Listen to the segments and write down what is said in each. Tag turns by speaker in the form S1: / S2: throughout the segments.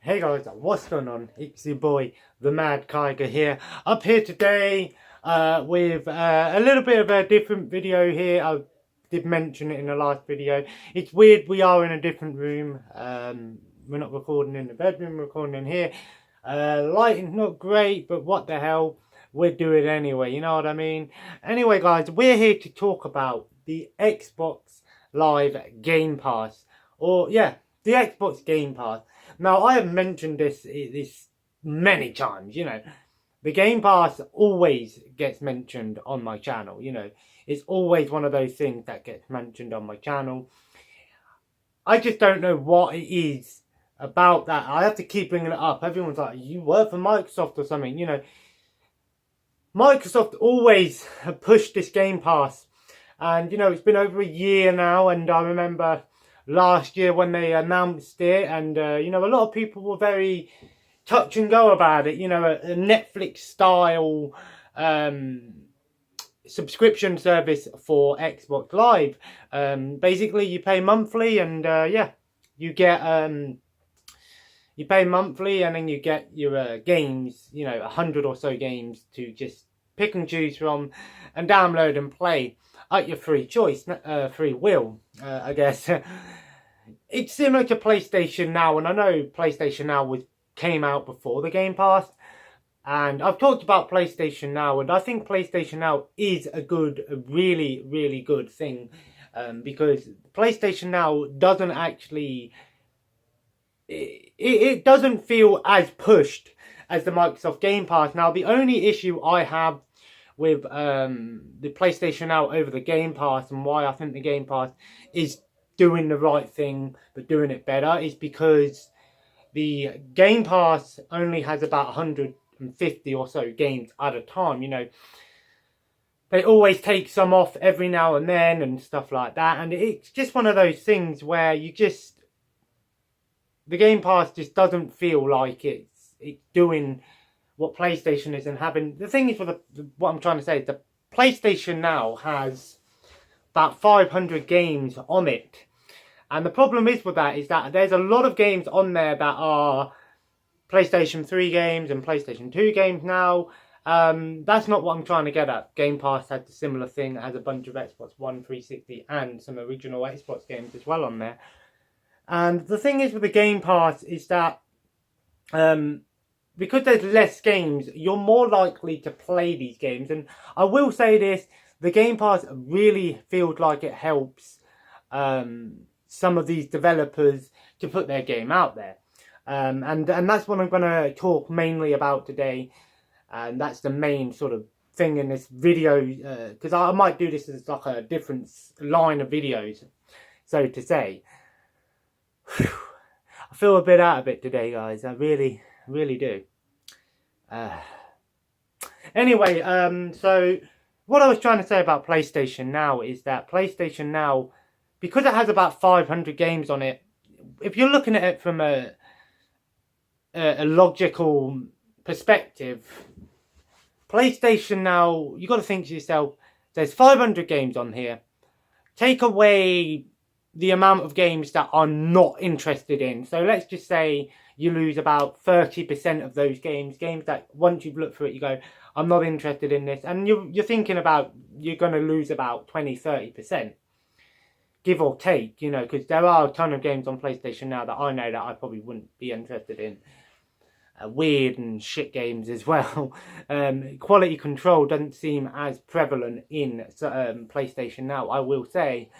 S1: Hey guys, what's going on? It's your boy, the Mad Kiger here. Up here today with a little bit of a different video here. I did mention it in the last video. It's weird, we are in a different room. We're not recording in the bedroom, we're recording in here. Lighting's not great, but what the hell, we're doing it anyway, you know what I mean? Anyway guys, we're here to talk about the Xbox Live Game Pass. Or yeah, the Xbox Game Pass. Now, I have mentioned this many times, you know. The Game Pass always gets mentioned on my channel, you know. It's always one of those things that gets mentioned on my channel. I just don't know what it is about that. I have to keep bringing it up. Everyone's like, you work for Microsoft or something, you know. Microsoft always have pushed this Game Pass. And, you know, it's been over a year now, and I remember last year when they announced it, and you know, a lot of people were very touch and go about it, you know, a Netflix style subscription service for Xbox Live. Basically you pay monthly, and yeah, you get you pay monthly, and then you get your games, you know, 100 or so games to just pick and choose from and download and play at your free choice, free will, I guess. It's similar to PlayStation Now, and I know PlayStation Now came out before the Game Pass, and I've talked about PlayStation Now, and I think PlayStation Now is a really, really good thing, because PlayStation Now doesn't actually, it doesn't feel as pushed as the Microsoft Game Pass. Now, the only issue I have with the PlayStation Now over the Game Pass, and why I think the Game Pass is doing the right thing but doing it better, is because the Game Pass only has about 150 or so games at a time. You know, they always take some off every now and then and stuff like that, and it's just one of those things where the Game Pass just doesn't feel like it's doing what PlayStation is. And having, the thing is, what I'm trying to say is the PlayStation Now has about 500 games on it, and the problem is with that is that there's a lot of games on there that are PlayStation 3 games and PlayStation 2 games now. That's not what I'm trying to get at. Game Pass has a similar thing, has a bunch of Xbox One, 360 and some original Xbox games as well on there. And the thing is with the Game Pass is that because there's less games, you're more likely to play these games. And I will say this, the Game Pass really feels like it helps some of these developers to put their game out there. And that's what I'm going to talk mainly about today. And that's the main sort of thing in this video, because I might do this as like a different line of videos, so to say. Whew. I feel a bit out of it today, guys. I really do. Anyway, so what I was trying to say about PlayStation Now is that PlayStation Now, because it has about 500 games on it, if you're looking at it from a logical perspective, PlayStation Now, you got to think to yourself, there's 500 games on here. Take away the amount of games that I'm not interested in. So let's just say you lose about 30% of those games that once you've looked through it, you go, I'm not interested in this. And you're thinking about, you're going to lose about 20-30%. Give or take, you know, because there are a ton of games on PlayStation Now that I know that I probably wouldn't be interested in. Weird and shit games as well. Quality control doesn't seem as prevalent in PlayStation Now, I will say.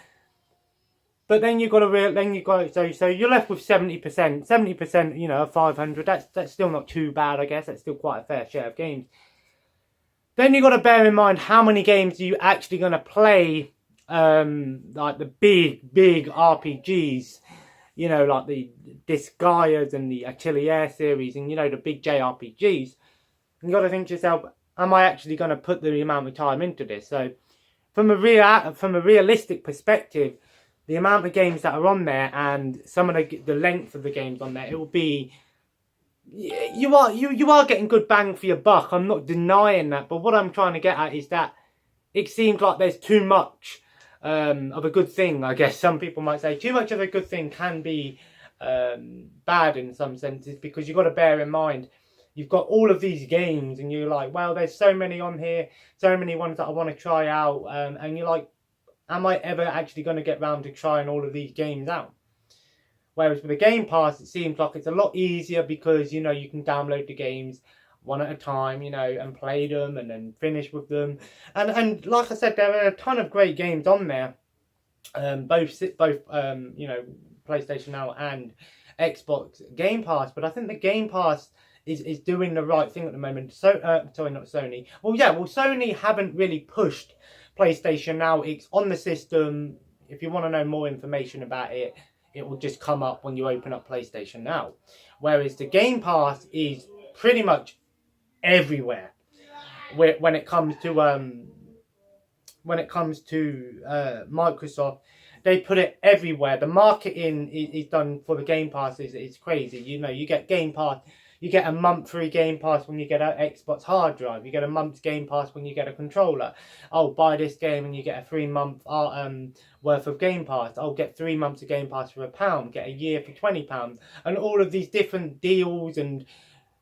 S1: But then you've got to so you're left with 70%. 70%, you know, of 500. That's still not too bad, I guess. That's still quite a fair share of games. Then you've got to bear in mind how many games are you actually going to play, like the big RPGs, you know, like the Disgaeas and the Atelier series, and you know, the big JRPGs. And you got to think to yourself, am I actually going to put the amount of time into this? So from a realistic perspective, the amount of games that are on there and some of the length of the games on there, it will be, you are getting good bang for your buck. I'm not denying that, but what I'm trying to get at is that it seems like there's too much of a good thing, I guess some people might say. Too much of a good thing can be bad in some senses, because you've got to bear in mind you've got all of these games and you're like, well, there's so many on here, so many ones that I want to try out, and you're like, am I ever actually going to get round to trying all of these games out? Whereas with the Game Pass, it seems like it's a lot easier, because you can download the games one at a time, and play them and then finish with them. And like I said, there are a ton of great games on there, both PlayStation Now and Xbox Game Pass. But I think the Game Pass is doing the right thing at the moment. So sorry, not Sony. Well, Sony haven't really pushed PlayStation Now. It's on the system. If you want to know more information about it, it will just come up when you open up PlayStation Now. Whereas the Game Pass is pretty much everywhere when it comes to Microsoft. They put it everywhere. The marketing is done for the Game Pass is crazy. You get Game Pass. You get a month free Game Pass when you get an Xbox hard drive. You get a month's Game Pass when you get a controller. Oh, buy this game and you get a 3 month worth of Game Pass. Oh, get 3 months of Game Pass for £1. Get a year for £20. And all of these different deals and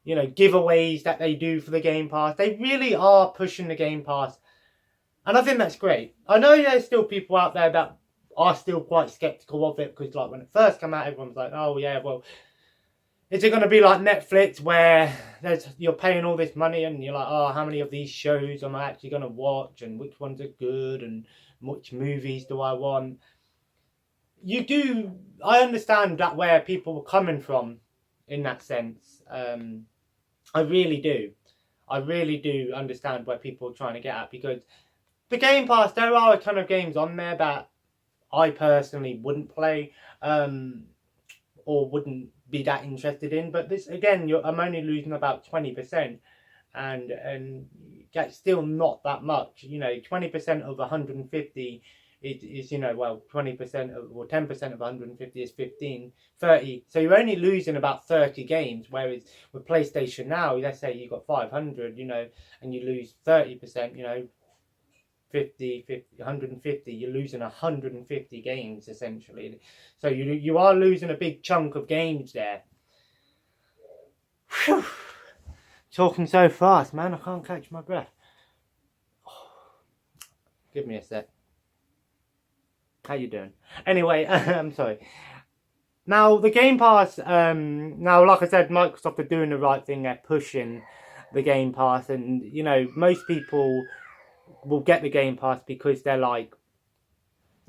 S1: giveaways that they do for the Game Pass. They really are pushing the Game Pass. And I think that's great. I know there's still people out there that are still quite skeptical of it, because like when it first came out, everyone's like, oh yeah, well, is it going to be like Netflix, where you're paying all this money and you're like, oh, how many of these shows am I actually going to watch, and which ones are good, and which movies do I want? I understand that where people were coming from in that sense. I really do. I really do understand where people are trying to get at, because the Game Pass, there are a ton of games on there that I personally wouldn't play, or wouldn't be that interested in. But this, again, I'm only losing about 20%, and that's still not that much. 20% of 150 is 20% of, or 10% of 150 is 30. So you're only losing about 30 games. Whereas with PlayStation Now, let's say you got 500, and you lose 30%, 150, you're losing 150 games essentially. So you are losing a big chunk of games there. Whew. Talking so fast, man, I can't catch my breath. Give me a sec. How you doing? Anyway, I'm sorry. Now the Game Pass, now like I said, Microsoft are doing the right thing. They're pushing the Game Pass, and most people will get the Game Pass because they're like,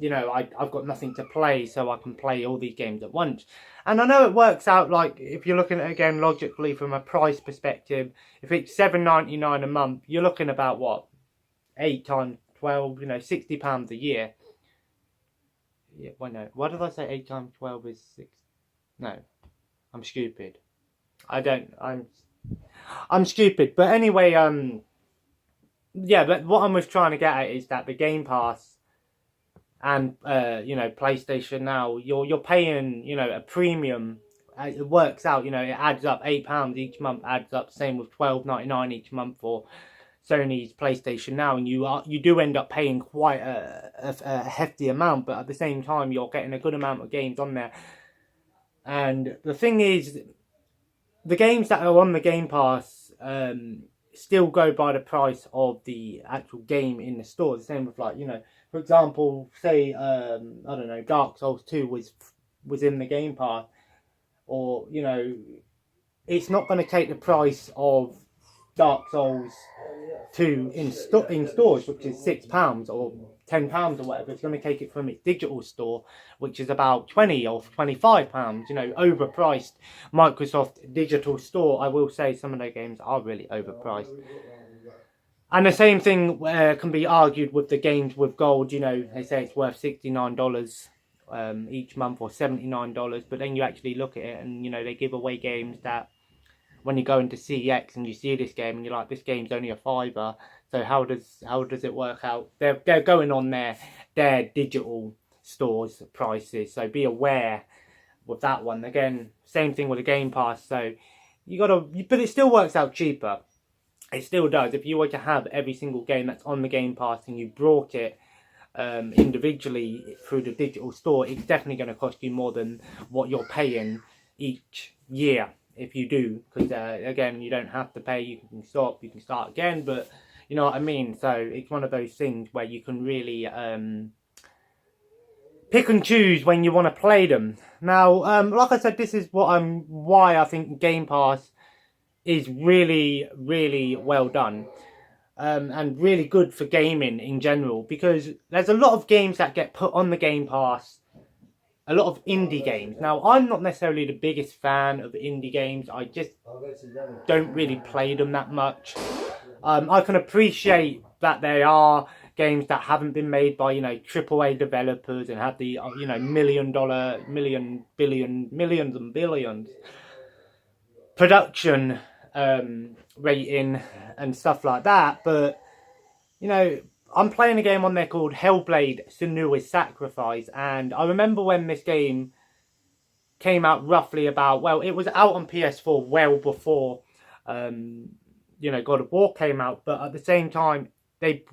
S1: I've got nothing to play, so I can play all these games at once. And I know it works out, like, if you're looking at it again logically from a price perspective, if it's $7.99 a month, you're looking about what, 8 times 12, £60 a year. Yeah, well, no, why did I say 8 times 12 is 6? No, I'm stupid. I'm stupid. But anyway, yeah, but what I was trying to get at is that the Game Pass and PlayStation Now, you're paying a premium. It works out, it adds up. £8 each month adds up. Same with $12.99 each month for Sony's PlayStation Now, and you do end up paying quite a hefty amount, but at the same time you're getting a good amount of games on there. And the thing is, the games that are on the Game Pass still go by the price of the actual game in the store. The same with, like, for example, say I don't know, Dark Souls 2 was in the Game Pass, or it's not going to take the price of Dark Souls 2 in stores, which is £6 or £10 or whatever. It's going to take it from its digital store, which is about £20 or £25. Overpriced. Microsoft digital store, I will say some of their games are really overpriced. And the same thing can be argued with the games with gold. They say it's worth $69 each month, or $79, but then you actually look at it and they give away games that, when you go into CX and you see this game and you're like, this game's only a £5, so how does it work out? They're going on their digital stores prices, so be aware with that one. Again, same thing with the Game Pass, so but it still works out cheaper. It still does. If you were to have every single game that's on the Game Pass and you brought it individually through the digital store, it's definitely going to cost you more than what you're paying each year if you do, because again, you don't have to pay, you can stop, you can start again, but you know what I mean. So it's one of those things where you can really pick and choose when you want to play them. Now, like I said, this is why I think Game Pass is really, really well done. And really good for gaming in general, because there's a lot of games that get put on the Game Pass, a lot of indie games. Now, I'm not necessarily the biggest fan of indie games. I just don't really play them that much. I can appreciate that they are games that haven't been made by, AAA developers and have the, millions and billions production rating and stuff like that. But, I'm playing a game on there called Hellblade: Senua's Sacrifice, and I remember when this game came out roughly about, well, it was out on PS4 well before, God of War came out, but at the same time, they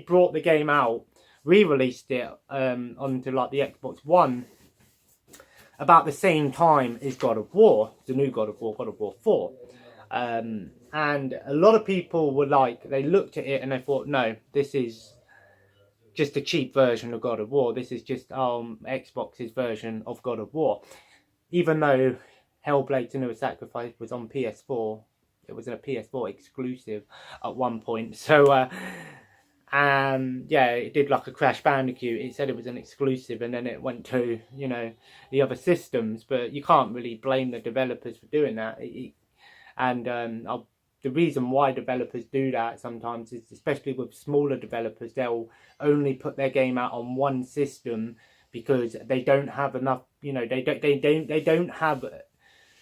S1: brought the game out, re-released it onto like the Xbox One about the same time as God of War, the new God of War 4. And a lot of people were like, they looked at it and they thought, no, this is just a cheap version of God of War. This is just Xbox's version of God of War. Even though Hellblade: Senua's Sacrifice was on PS4, it was a PS4 exclusive at one point. So, it did like a Crash Bandicoot. It said it was an exclusive, and then it went to, the other systems. But you can't really blame the developers for doing that. The reason why developers do that sometimes is, especially with smaller developers, they'll only put their game out on one system because they don't have enough, they don't have,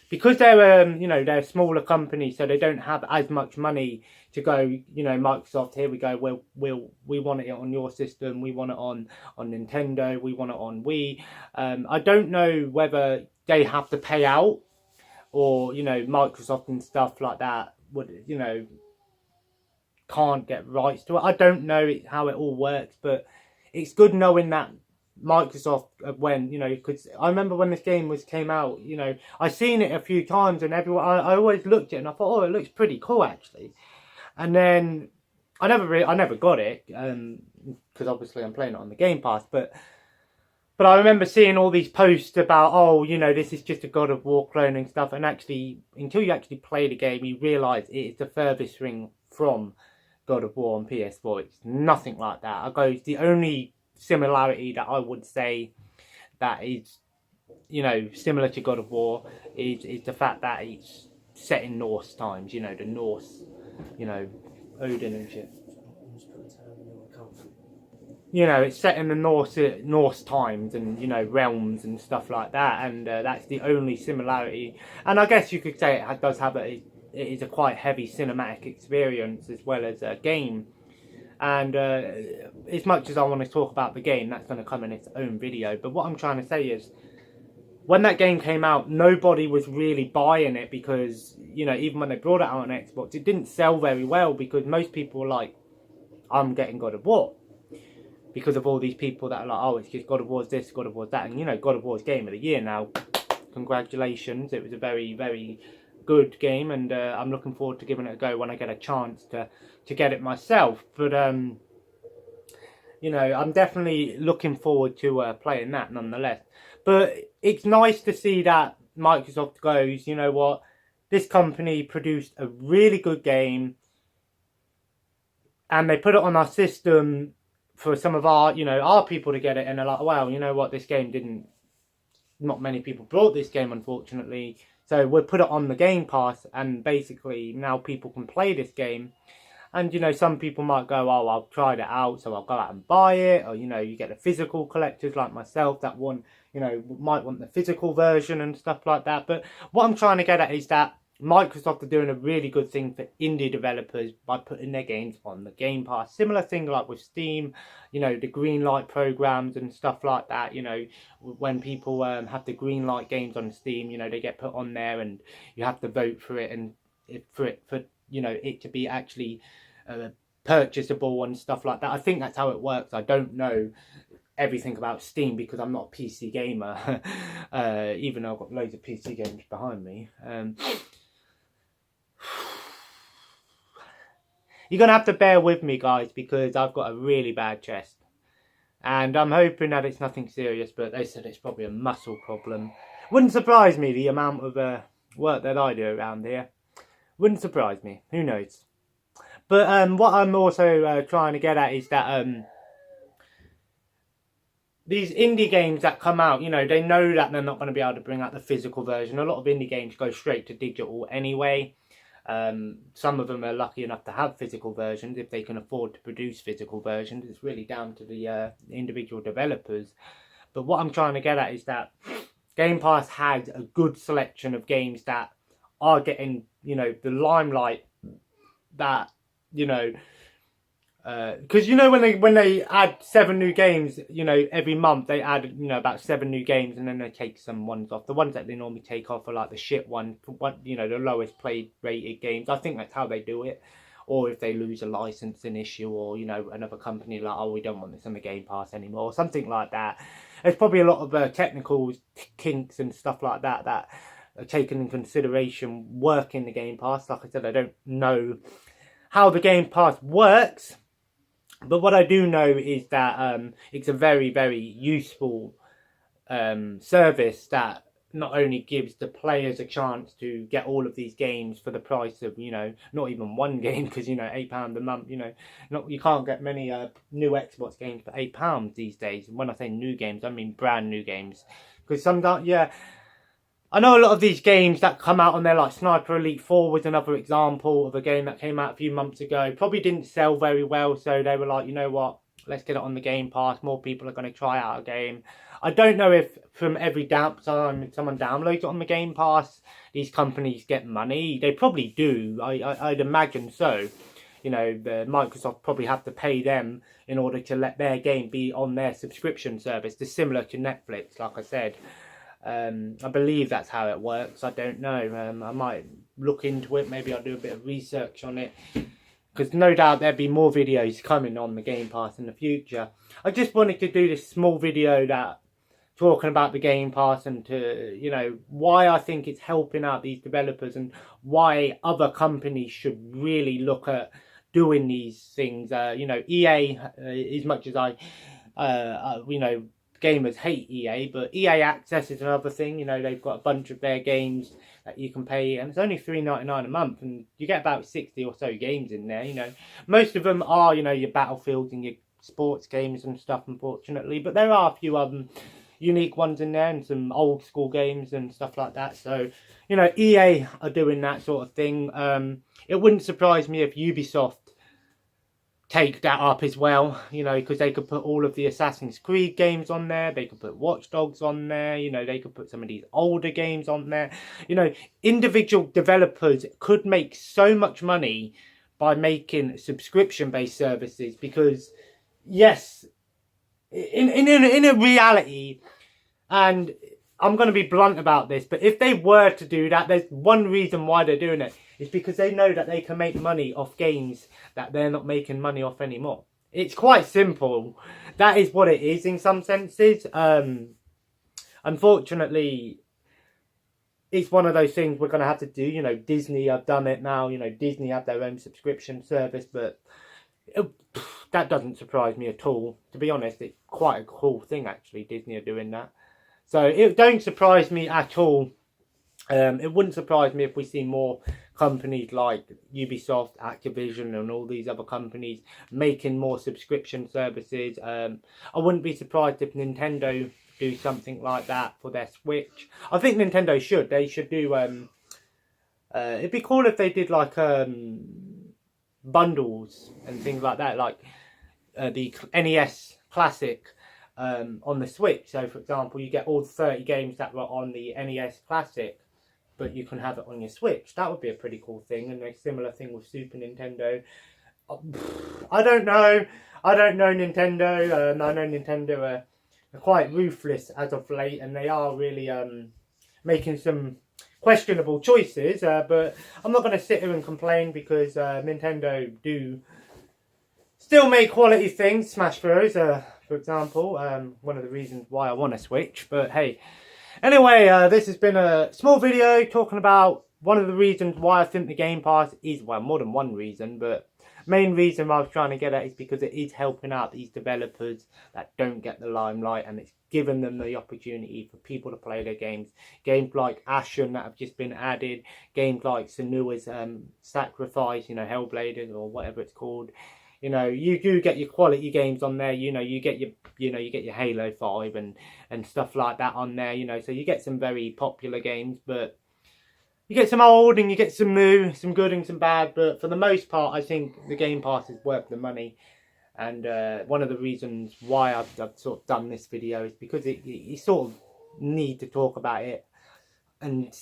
S1: because they're they're a smaller company, so they don't have as much money to go, Microsoft, here we go, we want it on your system, we want it on Nintendo, we want it on Wii. I don't know whether they have to pay out, or Microsoft and stuff like that would, can't get rights to it. I don't know how it all works, but it's good knowing that Microsoft, when, because I remember when this game came out, I seen it a few times, and everyone, I always looked at it and I thought, oh, it looks pretty cool actually. And then I never got it, because obviously I'm playing it on the Game Pass, but I remember seeing all these posts about, oh, this is just a God of War clone and stuff. And actually, until you actually play the game, you realise it is the furthest thing from God of War on PS4. It's nothing like that. The only similarity that I would say that is, similar to God of War is the fact that it's set in Norse times. The Norse, Odin and shit. It's set in the Norse times and, realms and stuff like that. And that's the only similarity. And I guess you could say it does have it is a quite heavy cinematic experience as well as a game. And as much as I want to talk about the game, that's going to come in its own video. But what I'm trying to say is, when that game came out, nobody was really buying it because, even when they brought it out on Xbox, it didn't sell very well because most people were like, I'm getting God of War. Because of all these people that are like, oh, it's just God of War's this, God of War's that. And, God of War's Game of the Year now. Congratulations. It was a very, very good game. And I'm looking forward to giving it a go when I get a chance to get it myself. But, I'm definitely looking forward to playing that nonetheless. But it's nice to see that Microsoft goes, you know what, this company produced a really good game. And they put it on our system for some of our, our people to get it, and they're like, well, you know what, this game not many people bought this game, unfortunately, so we'll put it on the Game Pass, and basically now people can play this game. And, some people might go, oh, I'll try it out, so I'll go out and buy it, or, you get the physical collectors like myself that want, might want the physical version and stuff like that. But what I'm trying to get at is that Microsoft are doing a really good thing for indie developers by putting their games on the Game Pass. Similar thing like with Steam, the green light programs and stuff like that. When people have the green light games on Steam, they get put on there, and you have to vote for it, and it to be actually purchasable and stuff like that. I think that's how it works. I don't know everything about Steam because I'm not a PC gamer, even though I've got loads of PC games behind me. You're going to have to bear with me, guys, because I've got a really bad chest. And I'm hoping that it's nothing serious, but they said it's probably a muscle problem. Wouldn't surprise me, the amount of work that I do around here. Wouldn't surprise me. Who knows? But what I'm also trying to get at is that these indie games that come out, you know, they know that they're not going to be able to bring out the physical version. A lot of indie games go straight to digital anyway. Some of them are lucky enough to have physical versions if they can afford to produce physical versions. It's really down to the individual developers. But what I'm trying to get at is that Game Pass has a good selection of games that are getting, you know, the limelight that, you know, because you know when they add 7 new games, you know, every month they add, you know, about 7 new games, and then they take some ones off. The ones that they normally take off are like the shit one, you know, the lowest played rated games. I think that's how they do it. Or if they lose a licensing issue, or, you know, another company like, oh, we don't want this on the Game Pass anymore, or something like that. There's probably a lot of technical kinks and stuff like that that are taken in consideration working the Game Pass. Like I said, I don't know how the Game Pass works. But what I do know is that it's a very, very useful service that not only gives the players a chance to get all of these games for the price of, you know, not even one game, because, you know, £8 a month, you know, you can't get many new Xbox games for £8 these days. And when I say new games, I mean brand new games. Because sometimes, yeah, I know a lot of these games that come out on there, like Sniper Elite 4 was another example of a game that came out a few months ago. Probably didn't sell very well, so they were like, you know what, let's get it on the Game Pass. More people are going to try out a game. I don't know if from every time someone downloads it on the Game Pass, these companies get money. They probably do. I'd imagine so. You know, Microsoft probably have to pay them in order to let their game be on their subscription service. It's similar to Netflix, like I said. I believe that's how it works. I don't know. I might look into it. Maybe I'll do a bit of research on it, because no doubt there'll be more videos coming on the Game Pass in the future. I just wanted to do this small video that talking about the Game Pass and to, you know, why I think it's helping out these developers and why other companies should really look at doing these things. You know, EA, as much as you know, gamers hate EA, but EA Access is another thing. You know, they've got a bunch of their games that you can pay, and it's only $3.99 a month, and you get about 60 or so games in there. You know, most of them are, you know, your Battlefields and your sports games and stuff, unfortunately, but there are a few unique ones in there and some old school games and stuff like that. So, you know, EA are doing that sort of thing. It wouldn't surprise me if Ubisoft take that up as well, you know, because they could put all of the Assassin's Creed games on there, they could put Watch Dogs on there, you know, they could put some of these older games on there. You know, individual developers could make so much money by making subscription-based services, because, yes, in a reality, and I'm going to be blunt about this, but if they were to do that, there's one reason why they're doing it. It's because they know that they can make money off games that they're not making money off anymore. It's quite simple. That is what it is in some senses. Unfortunately, it's one of those things we're going to have to do. You know, Disney have done it now. You know, Disney have their own subscription service, but that doesn't surprise me at all. To be honest, it's quite a cool thing, actually, Disney are doing that. So it don't surprise me at all. It wouldn't surprise me if we see more companies like Ubisoft, Activision, and all these other companies making more subscription services. I wouldn't be surprised if Nintendo do something like that for their Switch. I think Nintendo should. They should do. It'd be cool if they did like bundles and things like that, like the NES Classic on the Switch. So, for example, you get all the 30 games that were on the NES Classic, but you can have it on your Switch. That would be a pretty cool thing. And a similar thing with Super Nintendo. I don't know. I don't know Nintendo. I know Nintendo are quite ruthless as of late, and they are really making some questionable choices. But I'm not going to sit here and complain, because Nintendo do still make quality things, Smash Bros. For example, one of the reasons why I want to switch. But hey, anyway, this has been a small video talking about one of the reasons why I think the Game Pass is, well, more than one reason, but main reason I was trying to get at is because it is helping out these developers that don't get the limelight, and it's given them the opportunity for people to play their games. Games like Ashen that have just been added, games like Senua's Sacrifice, Hellbladers or whatever it's called. You do get your quality games on there. You get your Halo 5 and stuff like that on there. So you get some very popular games, but you get some old and you get some new, some good and some bad. But for the most part, I think the Game Pass is worth the money. And one of the reasons why I've sort of done this video is because you sort of need to talk about it and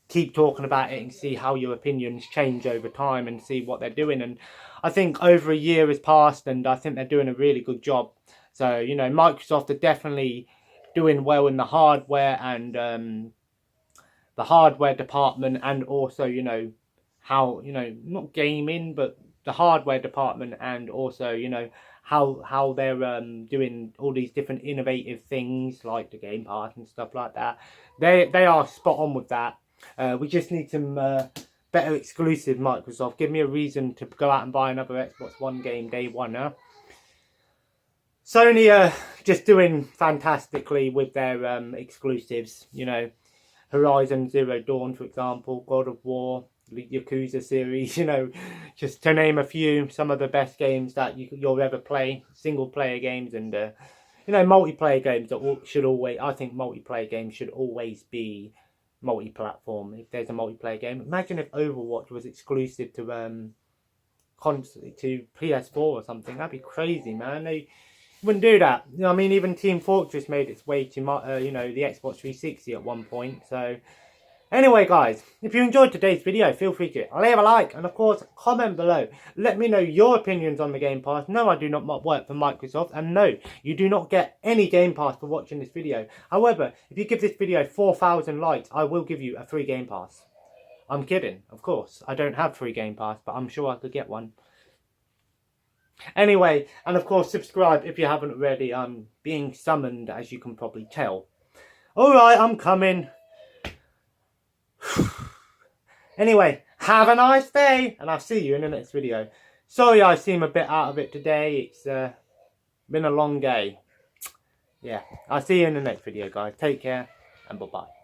S1: keep talking about it and see how your opinions change over time and see what they're doing. And I think over a year has passed and I think they're doing a really good job. So, Microsoft are definitely doing well in the hardware and the hardware department, and also, how, not gaming, but the hardware department, and also, how they're doing all these different innovative things like the Game Pass and stuff like that. They are spot on with that. We just need some better exclusive, Microsoft. Give me a reason to go out and buy another Xbox One game day one, huh? Sony are just doing fantastically with their exclusives, Horizon Zero Dawn, for example, God of War, the Yakuza series, just to name a few, some of the best games that you'll ever play, single player games, and multiplayer games that should always, I think multiplayer games should always be multi-platform. If there's a multiplayer game, imagine if Overwatch was exclusive to PS4 or something. That'd be crazy, man. They wouldn't do that. Even Team Fortress made its way to the Xbox 360 at one point. So anyway, guys, if you enjoyed today's video, feel free to leave a like and, of course, comment below. Let me know your opinions on the Game Pass. No, I do not work for Microsoft, and no, you do not get any Game Pass for watching this video. However, if you give this video 4,000 likes, I will give you a free Game Pass. I'm kidding, of course. I don't have free Game Pass, but I'm sure I could get one. Anyway, and of course, subscribe if you haven't already. I'm being summoned, as you can probably tell. Alright, I'm coming. Anyway, have a nice day, and I'll see you in the next video. Sorry I seem a bit out of it today. It's been a long day. Yeah, I'll see you in the next video, guys. Take care, and bye-bye.